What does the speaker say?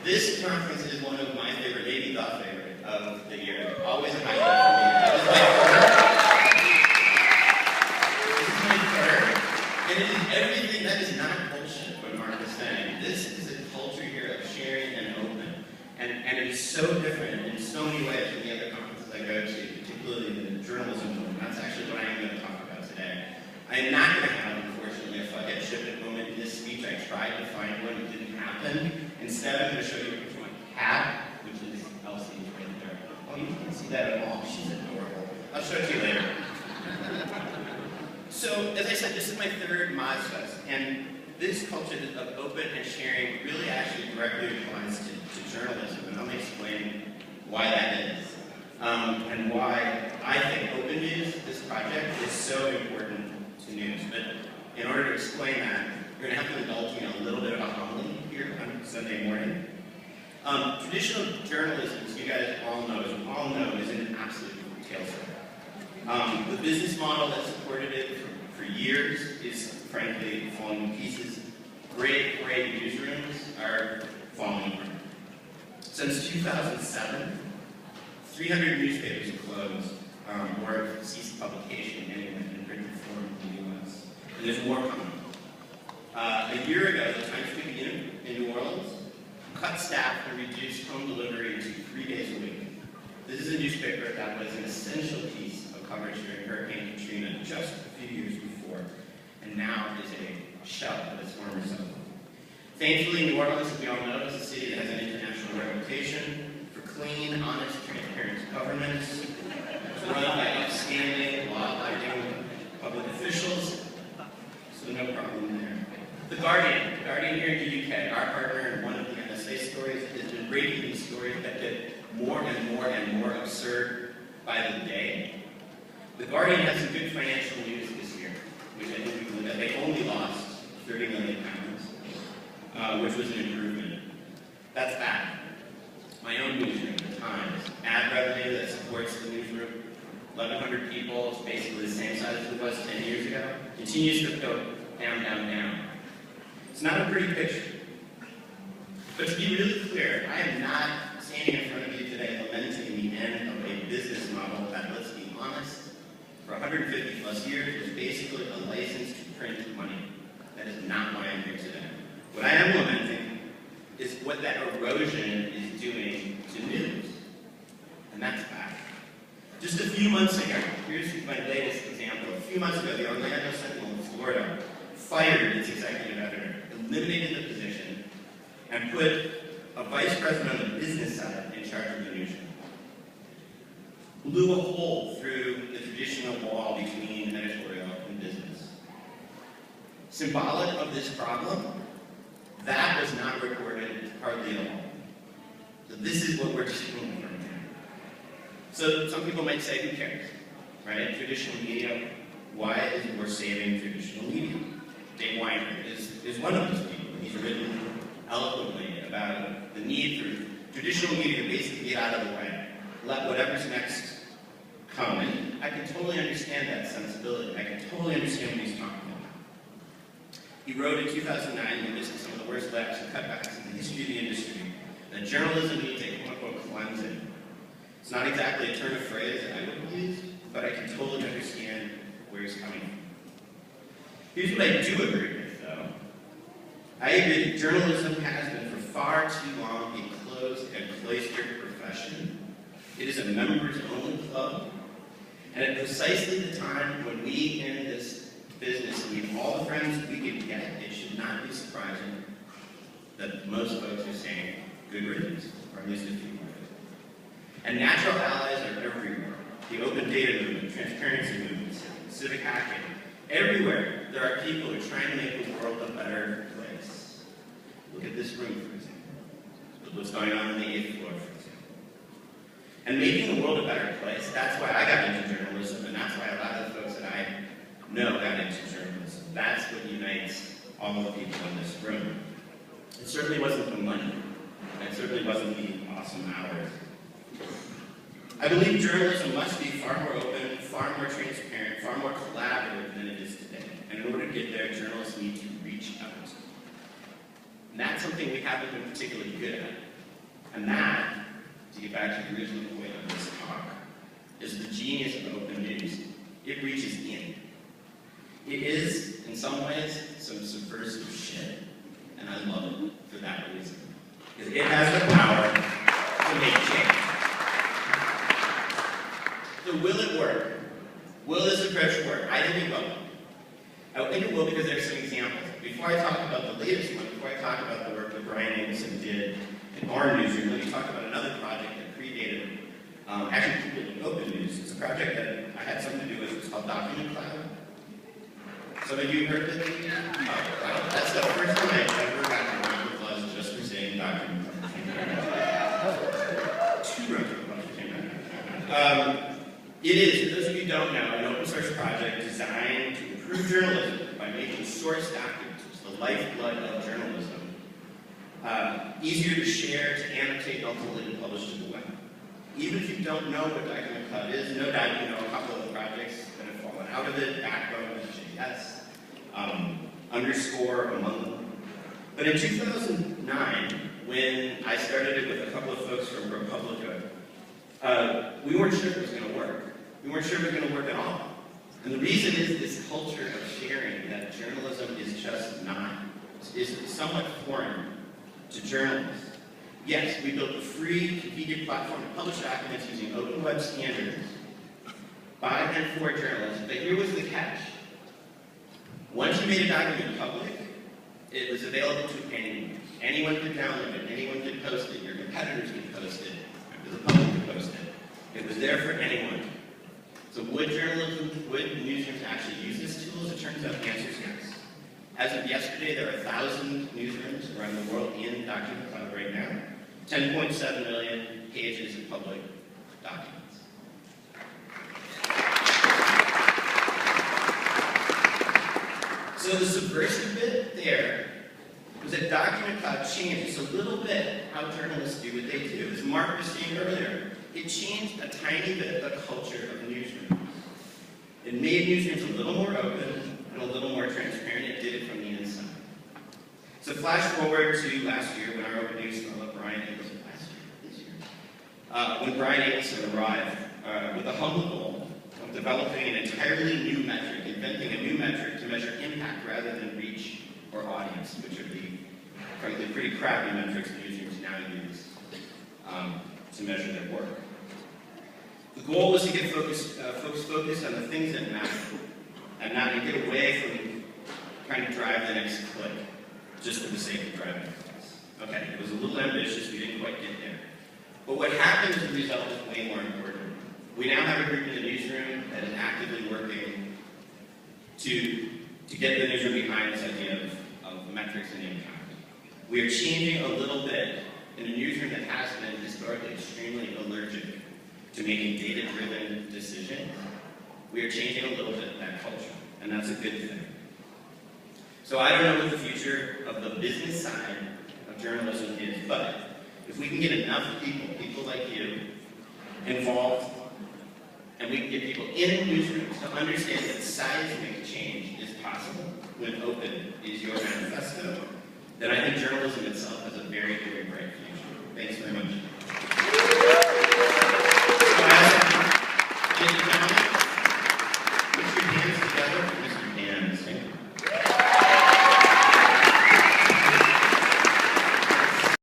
This conference is one of my favorite, maybe the favorite of the year. Always a highlight for me. This is my third. And it is everything that is not bullshit, what Mark is saying. This is a culture here of sharing and open. And it is so different in so many ways from the other conferences I go to, particularly the journalism one. That's actually what I am going to talk about today. I am not going to have, unfortunately, a fuck it ship moment in this speech. I tried to find one, it didn't happen. Instead, I'm going to show you a picture of my cat, which is Elsie right there. Oh, you can't see that at all. She's adorable. I'll show it to you later. So, as I said, this is my third MozFest, and this culture of open and sharing really actually directly applies to journalism, and I'll explain why that is, and why I think open news, this project, is so important to news. But in order to explain that, you're going to have to indulge me in a little bit of a homily here on Sunday morning. Traditional journalism, as you guys all know, is an absolute tailspin. The business model that supported it for years is, frankly, falling to pieces. Great newsrooms are falling apart. Since 2007, 300 newspapers have closed or have ceased publication anyway in printed form in the U.S. And there's more coming. A year ago, the Times-Picayune in New Orleans cut staff and reduced home delivery to 3 days a week. This is a newspaper that was an essential piece of coverage during Hurricane Katrina just a few years before, and now is a shell of its former self. Thankfully, New Orleans, as we all know, is a city that has an international reputation for clean, honest, transparent governance. It's run by upstanding, law-abiding public officials, so no problem there. The Guardian here in the UK, our partner in one of the NSA stories, has been breaking these stories that get more and more absurd by the day. The Guardian has some good financial news this year, which I think we can look at. They only lost £30 million, which was an improvement. That's bad. My own newsroom, The Times, ad revenue that supports the newsroom, 1,100 people, it's basically the same size as it was 10 years ago, continues to go down. It's not a pretty picture. But to be really clear, I am not standing in front of you today lamenting the end of a business model that, let's be honest, for 150 plus years was basically a license to print money. That is not why I'm here today. What I am lamenting is what that erosion is doing to news. And that's bad. Just a few months ago, here's my latest example. A few months ago, the Orlando Sentinel in Florida fired its executive editor, eliminated the position, and put a vice president on the business side in charge of the newsroom. Blew a hole through the traditional wall between editorial and business. Symbolic of this problem, that was not recorded hardly at all. So this is what we're seeing from here. So some people might say, who cares? Right? Traditional media, why is it worth saving traditional media? Dave Weiner is one of those people. He's written eloquently about the need for traditional media to basically get out of the way. Let whatever's next come. And I can totally understand that sensibility. I can totally understand what he's talking about. He wrote in 2009, he listed some of the worst lapses and cutbacks in the history of the industry, that journalism needs a quote-unquote cleansing. It's not exactly a turn of phrase that I would use, but I can totally understand where he's coming from. Here's what I do agree with, though. I agree that journalism has been for far too long a closed and cloistered profession. It is a members-only club. And at precisely the time when we in this business need all the friends we can get, it should not be surprising that most folks are saying good riddance, or at least a few more. And natural allies are everywhere. The open data movement, transparency movement, civic hacking. Everywhere there are people who are trying to make the world a better place. Look at this room, for example. Look what's going on the 8th floor, for example. And making the world a better place, that's why I got into journalism, and that's why a lot of the folks that I know got into journalism. That's what unites all the people in this room. It certainly wasn't the money. It certainly wasn't the awesome hours. I believe journalism must be far more open, far more transparent, far more collaborative than it is today. And in order to get there, journalists need to reach out. And that's something we haven't been particularly good at. And that, to get back to the original point of this talk, is the genius of open news. It reaches in. It is, in some ways, some subversive shit, and I love it for that reason. Because it has the power to make change. So will it work? Will this approach work? I think it will. I think it will because there's some examples. Before I talk about the latest one, before I talk about the work that Brian Anderson did in our newsroom, let me talk about another project that predated, actually predated Open News. It's a project that I had something to do with. It's called Document Cloud. Some of you heard of it? Oh, wow. That's the first time I ever got a round of applause just for saying Document Cloud. 2 rounds of applause. It is, for those of you who don't know, an open source project designed to improve journalism by making source documents, which is the lifeblood of journalism, easier to share, to annotate, ultimately to publish to the web. Even if you don't know what Document Cloud is, no doubt you know a couple of the projects that have fallen out of it, Backbone, JS, Underscore, among them. But in 2009, when I started it with a couple of folks from ProPublica, we weren't sure if it was going to work. We weren't sure if it was going to work at all. And the reason is this culture of sharing that journalism is just not, is somewhat foreign to journalists. Yes, we built a free, convenient platform to publish documents using open web standards by and for journalists, but here was the catch. Once you made a document public, it was available to anyone. Anyone could download it, anyone could post it, your competitors could post it, the public could post it. It was there for anyone. So would newsrooms actually use this tool? As it turns out, the answer is yes. As of yesterday, there are 1,000 newsrooms around the world in Document Cloud right now. 10.7 million pages of public documents. So the subversive bit there was that Document Cloud changed just a little bit how journalists do what they do. As Mark was saying earlier, it changed a tiny bit the culture of newsrooms. It made newsrooms a little more open and a little more transparent. It did it from the inside. So flash forward to last year when our open news fellow, Brian Anderson, when Brian Anderson arrived with a humble goal of developing an entirely new metric, inventing a new metric to measure impact rather than reach or audience, which are the, frankly, pretty crappy metrics newsrooms now use to measure their work. The goal was to get folks focused on the things that matter, and not to get away from trying to drive the next click, just for the sake of driving clicks. Okay, it was a little ambitious, we didn't quite get there. But what happened as a result is way more important. We now have a group in the newsroom that is actively working to get the newsroom behind this idea of metrics and impact. We are changing a little bit in a newsroom that has been historically extremely allergic to making data-driven decisions. We are changing a little bit that culture, and that's a good thing. So I don't know what the future of the business side of journalism is, but if we can get enough people like you, involved, and we can get people in newsrooms to understand that seismic change is possible when open is your manifesto, then I think journalism itself has a very, very bright future. Thanks very much.